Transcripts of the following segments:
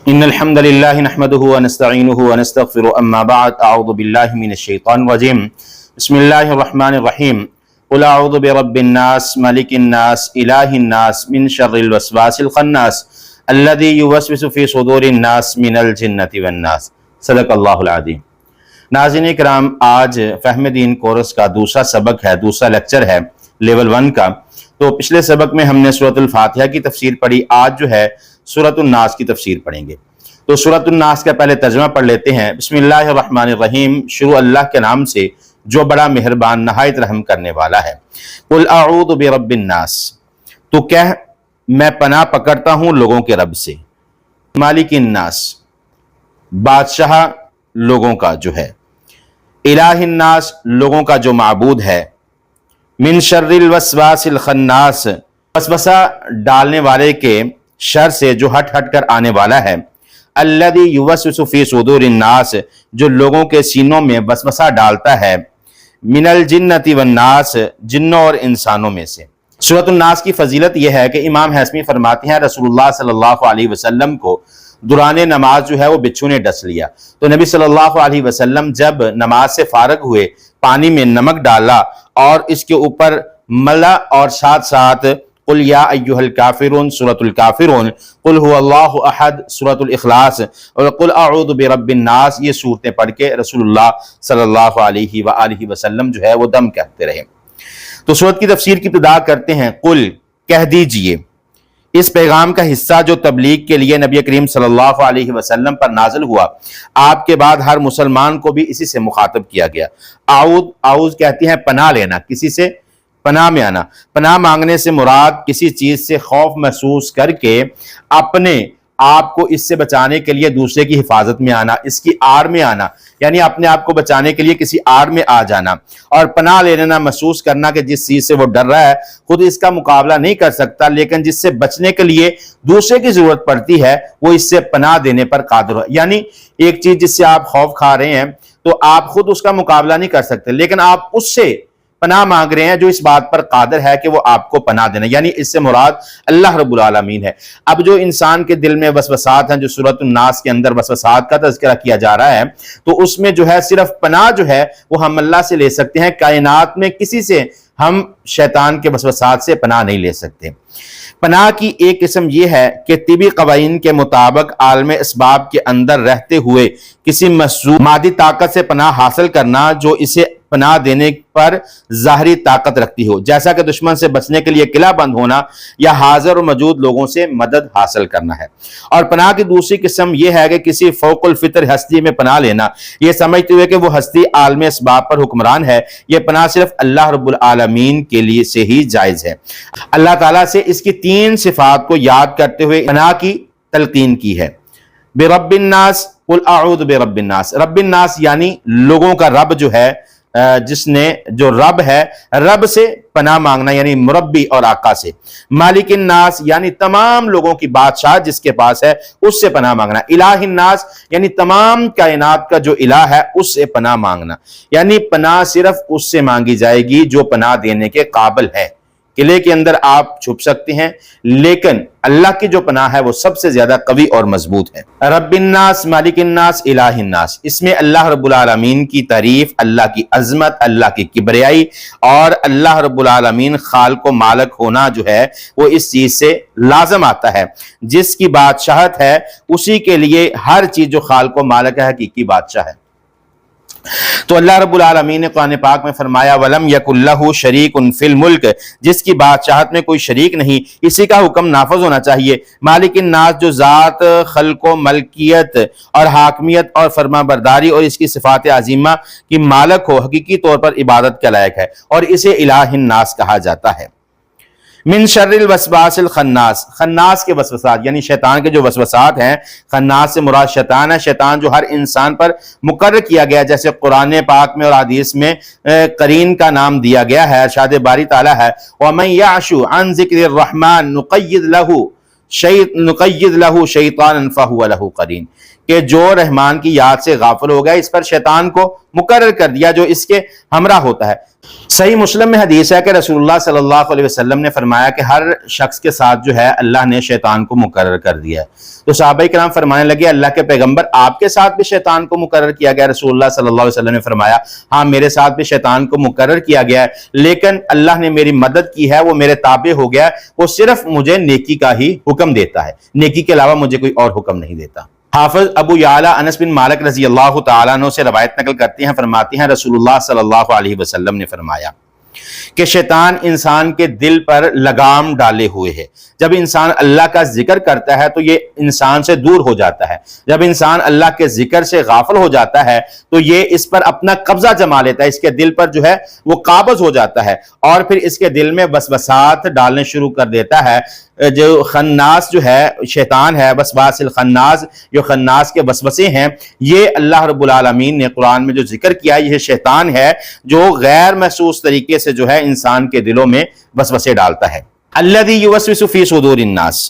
ان الحمد للہ نحمده ونستعینه ونستغفره اما بعد اعوذ باللہ من الشیطان الرجیم بسم اللہ الرحمن الرحیم قل اعوذ برب الناس ملک الناس الہ الناس من شر الوسواس الخناس الذی یوسوس فی صدور الناس من الجنۃ والناس۔ صدق اللہ العظیم۔ ناظرین کرام، آج فہم دین کورس کا دوسرا سبق ہے، دوسرا لیکچر ہے لیول 1 کا۔ تو پچھلے سبق میں ہم نے سورۃ الفاتحہ کی تفسیر پڑھی، آج جو ہے سورۃ الناس کی تفسیر پڑھیں گے۔ تو سورۃ الناس کا پہلے ترجمہ پڑھ لیتے ہیں۔ بسم اللہ الرحمن الرحیم، شروع اللہ کے نام سے جو بڑا مہربان نہایت رحم کرنے والا ہے۔ قل اعوذ برب الناس، تو کہہ میں پناہ پکڑتا ہوں لوگوں کے رب سے، مالک الناس بادشاہ لوگوں کا جو ہے، الہ الناس لوگوں کا جو معبود ہے، من شر الوسواس الخناس وسوسہ ڈالنے والے کے شر سے جو ہٹ کر آنے والا ہے، الذی یوسوس فی صدور الناس جو لوگوں کے سینوں میں وسوسہ ڈالتا ہے، من الجنۃ والناس جنوں اور انسانوں میں سے۔ سورۃ الناس کی فضیلت یہ ہے کہ امام حسمی فرماتے ہیں رسول اللہ صلی اللہ علیہ وسلم کو دوران نماز جو ہے وہ بچھو نے ڈس لیا، تو نبی صلی اللہ علیہ وسلم جب نماز سے فارغ ہوئے پانی میں نمک ڈالا اور اس کے اوپر ملا اور ساتھ ساتھ قل یا ایہا الکافرون سورۃ الکافرون، قل هو اللہ احد سورۃ الاخلاص اور قل اعوذ برب الناس، یہ صورتیں پڑھ کے رسول اللہ صلی اللہ علیہ وآلہ وسلم جو ہے وہ دم کہتے رہے۔ تو سورت کی تفسیر کی ابتدا کرتے ہیں، قل کہہ دیجئے۔ اس پیغام کا حصہ جو تبلیغ کے لیے نبی کریم صلی اللہ علیہ وسلم پر نازل ہوا، آپ کے بعد ہر مسلمان کو بھی اسی سے مخاطب کیا گیا۔ اعوذ کہتے ہیں پناہ لینا، کسی سے پناہ میں آنا۔ پناہ مانگنے سے مراد کسی چیز سے خوف محسوس کر کے اپنے آپ کو اس سے بچانے کے لیے دوسرے کی حفاظت میں آنا، اس کی آڑ میں آنا، یعنی اپنے آپ کو بچانے کے لیے کسی آڑ میں آ جانا، اور پناہ لینا محسوس کرنا کہ جس چیز سے وہ ڈر رہا ہے خود اس کا مقابلہ نہیں کر سکتا، لیکن جس سے بچنے کے لیے دوسرے کی ضرورت پڑتی ہے وہ اس سے پناہ دینے پر قادر ہو۔ یعنی ایک چیز جس سے آپ خوف کھا رہے ہیں تو آپ خود اس کا مقابلہ نہیں کر سکتے، لیکن آپ اس سے پناہ مانگ رہے ہیں جو اس بات پر قادر ہے کہ وہ آپ کو پناہ دینا، یعنی اس سے مراد اللہ رب العالمین ہے۔ اب جو انسان کے دل میں وسوسات ہیں، جو سورۃ الناس کے اندر وسوسات کا تذکرہ کیا جا رہا ہے، تو اس میں جو ہے صرف پناہ جو ہے وہ ہم اللہ سے لے سکتے ہیں، کائنات میں کسی سے ہم شیطان کے وسوسات سے پناہ نہیں لے سکتے۔ پناہ کی ایک قسم یہ ہے کہ طبی قوانین کے مطابق عالم اسباب کے اندر رہتے ہوئے کسی محسوس مادی طاقت سے پناہ حاصل کرنا جو اسے پناہ دینے پر ظاہری طاقت رکھتی ہو، جیسا کہ دشمن سے بچنے کے لیے قلعہ بند ہونا یا حاضر و موجود لوگوں سے مدد حاصل کرنا ہے۔ اور پناہ کی دوسری قسم یہ ہے کہ کسی فوق الفطر ہستی میں پناہ لینا، یہ سمجھتے ہوئے کہ وہ ہستی عالم اسباب پر حکمران ہے۔ یہ پناہ صرف اللہ رب العالمین کے لیے سے ہی جائز ہے۔ اللہ تعالیٰ سے اس کی 3 صفات کو یاد کرتے ہوئے پناہ کی تلقین کی ہے۔ برب الناس، قل اعوذ برب الناس، رب الناس یعنی لوگوں کا رب جو ہے، جس نے جو رب ہے، رب سے پناہ مانگنا یعنی مربی اور آقا سے۔ مالک الناس یعنی تمام لوگوں کی بادشاہ جس کے پاس ہے اس سے پناہ مانگنا۔ الہ الناس یعنی تمام کائنات کا جو الہ ہے اس سے پناہ مانگنا، یعنی پناہ صرف اس سے مانگی جائے گی جو پناہ دینے کے قابل ہے۔ قلعے کے اندر آپ چھپ سکتے ہیں، لیکن اللہ کی جو پناہ ہے وہ سب سے زیادہ قوی اور مضبوط ہے۔ رب الناس، مالک الناس، الہ الناس، اس میں اللہ رب العالمین کی تعریف، اللہ کی عظمت، اللہ کی کبریائی اور اللہ رب العالمین خالق و مالک ہونا جو ہے وہ اس چیز سے لازم آتا ہے۔ جس کی بادشاہت ہے اسی کے لیے ہر چیز جو خالق و مالک ہے حقیقی بادشاہ ہے۔ تو اللہ رب العالمین نے قرآن پاک میں فرمایا وَلَمْ يَكُنْ لَهُ شَرِيكٌ فِي الْمُلْكِ، جس کی بادشاہت میں کوئی شریک نہیں، اسی کا حکم نافذ ہونا چاہیے۔ مالک الناس جو ذات خلق و ملکیت اور حاکمیت اور فرما برداری اور اس کی صفات عظیمہ کی مالک ہو، حقیقی طور پر عبادت کا لائق ہے، اور اسے الہ الناس کہا جاتا ہے۔ من شر الوسواس الخناس، خناس کے وسوسات یعنی شیطان کے جو وسوسات ہیں، خناس سے مراد شیطان ہے، شیطان جو ہر انسان پر مقرر کیا گیا، جیسے قرآن پاک میں اور حدیث میں قرین کا نام دیا گیا ہے، ارشاد باری تعالیٰ ہے وَمَن يَعْشُ عَن ذِكْرِ الرَّحْمَنِ نُقَيِّضْ لَهُ نقید لہ شیطانا فہو لہ قرین، کہ جو رحمان کی یاد سے غافل ہو گیا اس پر شیطان کو مقرر کر دیا جو اس کے ہمراہ ہوتا ہے۔ صحیح مسلم میں حدیث ہے کہ رسول اللہ صلی اللہ علیہ وسلم نے فرمایا کہ ہر شخص کے ساتھ جو ہے اللہ نے شیطان کو مقرر کر دیا ہے۔ تو صحابہ کرام فرمانے لگے اللہ کے پیغمبر آپ کے ساتھ بھی شیطان کو مقرر کیا گیا؟ رسول اللہ صلی اللہ علیہ وسلم نے فرمایا ہاں میرے ساتھ بھی شیطان کو مقرر کیا گیا ہے، لیکن اللہ نے میری مدد کی ہے، وہ میرے تابع ہو گیا، وہ صرف مجھے نیکی کا ہی حکم دیتا ہے، نیکی کے علاوہ مجھے کوئی اور حکم نہیں دیتا۔ حافظ ابو یعلا انس بن مالک رضی اللہ تعالیٰ عنہ سے روایت نقل کرتے ہیں، فرماتے ہیں رسول اللہ صلی اللہ علیہ وسلم نے فرمایا کہ شیطان انسان کے دل پر لگام ڈالے ہوئے ہے۔ جب انسان اللہ کا ذکر کرتا ہے تو یہ انسان سے دور ہو جاتا ہے، جب انسان اللہ کے ذکر سے غافل ہو جاتا ہے تو یہ اس پر اپنا قبضہ جما لیتا ہے، اس کے دل پر جو ہے وہ قابض ہو جاتا ہے، اور پھر اس کے دل میں وسوسات ڈالنے شروع کر دیتا ہے۔ جو خناس جو ہے شیطان ہے، وسواس الخناس، جو خناس کے وسوسے ہیں، یہ اللہ رب العالمین نے قرآن میں جو ذکر کیا یہ شیطان ہے جو غیر محسوس طریقے سے جو ہے انسان کے دلوں میں وسوسے ڈالتا ہے۔ الذی یوسوس فی صدور الناس،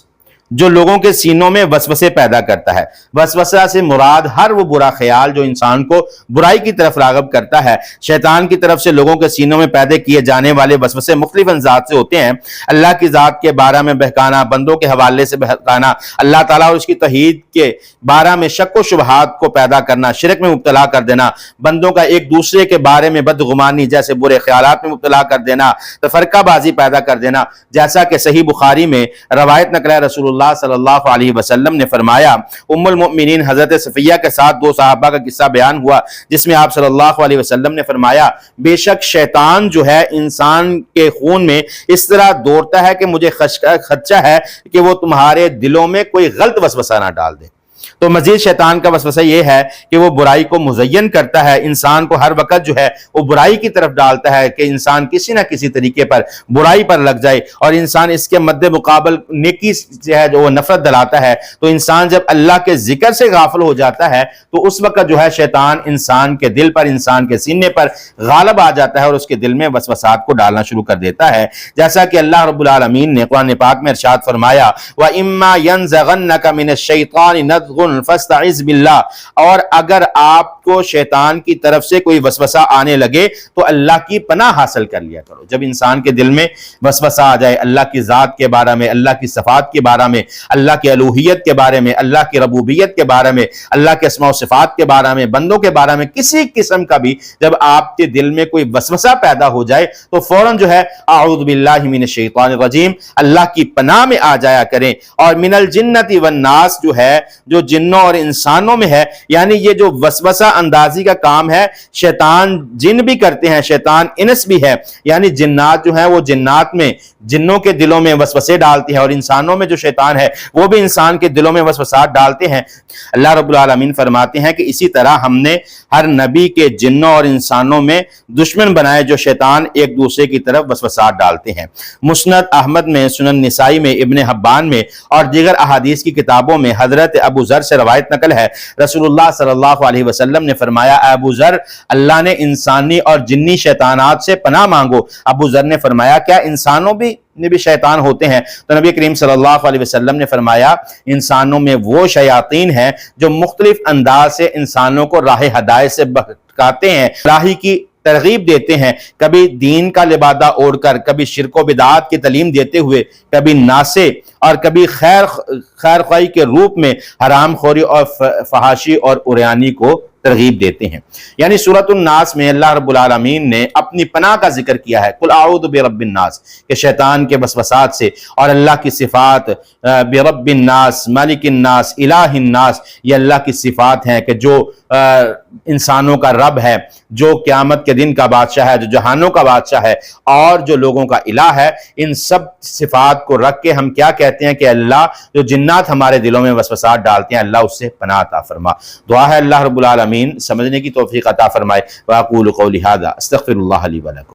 جو لوگوں کے سینوں میں وسوسے پیدا کرتا ہے۔ وسوسہ سے مراد ہر وہ برا خیال جو انسان کو برائی کی طرف راغب کرتا ہے۔ شیطان کی طرف سے لوگوں کے سینوں میں پیدا کیے جانے والے وسوسے مختلف انداز سے ہوتے ہیں۔ اللہ کی ذات کے بارے میں بہکانا، بندوں کے حوالے سے بہکانا، اللہ تعالیٰ اور اس کی توحید کے بارے میں شک و شبہات کو پیدا کرنا، شرک میں مبتلا کر دینا، بندوں کا ایک دوسرے کے بارے میں بدگمانی جیسے برے خیالات میں مبتلا کر دینا، تفرقہ بازی پیدا کر دینا، جیسا کہ صحیح بخاری میں روایت نقل ہے رسول اللہ صلی اللہ علیہ وسلم نے فرمایا، ام المؤمنین حضرت صفیہ کے ساتھ دو صحابہ کا قصہ بیان ہوا جس میں آپ صلی اللہ علیہ وسلم نے فرمایا بے شک شیطان جو ہے انسان کے خون میں اس طرح دوڑتا ہے کہ مجھے خدشہ ہے کہ وہ تمہارے دلوں میں کوئی غلط وسوسہ نہ ڈال دے۔ تو مزید شیطان کا وسوسہ یہ ہے کہ وہ برائی کو مزین کرتا ہے، انسان کو ہر وقت جو ہے وہ برائی کی طرف ڈالتا ہے کہ انسان کسی نہ کسی طریقے پر برائی پر لگ جائے، اور انسان اس کے مد مقابل نیکی جو ہے جو وہ نفرت دلاتا ہے۔ تو انسان جب اللہ کے ذکر سے غافل ہو جاتا ہے تو اس وقت جو ہے شیطان انسان کے دل پر، انسان کے سینے پر غالب آ جاتا ہے اور اس کے دل میں وسوسات کو ڈالنا شروع کر دیتا ہے، جیسا کہ اللہ رب العالمین نے قرآن پاک میں ارشاد فرمایا وَإِمَّا يَنزَغَنَّكَ مِنَ الشَّيْطَانِ نَزْغٌ فَاسْتَعِذْ بِاللَّهِ، اور اگر آپ کو شیطان کی طرف سے کوئی وسوسہ آنے لگے تو اللہ کی پناہ حاصل کر لیا کرو۔ جب انسان کے دل میں وسوسہ آ جائے اللہ کی ذات کے بارے میں، اللہ کی صفات کے بارے میں، اللہ کی الوہیت کے بارے میں، اللہ کی ربوبیت کے بارے میں، اللہ کے اسماء و صفات کے بارے میں، بندوں کے بارے میں، کسی قسم کا بھی جب آپ کے دل میں کوئی وسوسہ پیدا ہو جائے تو فوراً جو ہے اعوذ باللہ من الشیطان الرجیم، اللہ کی پناہ میں آ جایا کریں۔ اور من الجنۃ والناس جو ہے جو جنوں اور انسانوں میں ہے، یعنی یہ جو وسوسہ اندازی کا کام ہے شیطان جن بھی کرتے ہیں، شیطان انس بھی ہے، یعنی جنات جو ہیں وہ جنات میں، جنوں کے دلوں میں وسوسے ڈالتے ہیں، اور انسانوں میں جو شیطان ہے وہ بھی انسان کے دلوں میں وسوسات ڈالتے ہیں۔ اللہ رب العالمین فرماتے ہیں کہ اسی طرح ہم نے ہر نبی کے جنوں اور انسانوں میں دشمن بنائے جو شیطان ایک دوسرے کی طرف وسوسات ڈالتے ہیں۔ مسند احمد میں، سنن نسائی میں، ابن حبان میں اور دیگر احادیث کی کتابوں میں حضرت ابو ذر سے روایت نقل ہے رسول اللہ صلی اللہ علیہ وسلم نے فرمایا اے ابو ذر اللہ نے انسانی اور جنی شیطانات سے پناہ مانگو۔ ابو ذر نے فرمایا کیا انسانوں بھی شیطان ہوتے ہیں؟ تو نبی کریم صلی اللہ علیہ وسلم نے فرمایا انسانوں میں وہ شیاطین ہیں جو مختلف انداز سے انسانوں کو راہ ہدایت سے بہکاتے ہیں، راہی کی ترغیب دیتے ہیں، کبھی دین کا لبادہ اوڑھ کر، کبھی شرک و بدعات کی تعلیم دیتے ہوئے، کبھی ناسے اور کبھی خیر خواہی کے روپ میں حرام خوری اور فحاشی اور عریانی کو ترغیب دیتے ہیں۔ یعنی سورۃ الناس میں اللہ رب العالمین نے اپنی پناہ کا ذکر کیا ہے، قل اعوذ برب الناس، کہ شیطان کے وسوسات سے، اور اللہ کی صفات برب الناس، مالک الناس، الہ الناس، یہ اللہ کی صفات ہیں کہ جو انسانوں کا رب ہے، جو قیامت کے دن کا بادشاہ ہے، جو جہانوں کا بادشاہ ہے اور جو لوگوں کا الہ ہے۔ ان سب صفات کو رکھ کے ہم کیا کہتے ہیں کہ اللہ جو جنات ہمارے دلوں میں وسوسات ڈالتے ہیں اللہ اس سے پناہ عطا فرما۔ دعا ہے اللہ رب العالمین سمجھنے کی توفیق عطا فرمائے۔ واقول قولی ھذا استغفر اللہ لی ولکم۔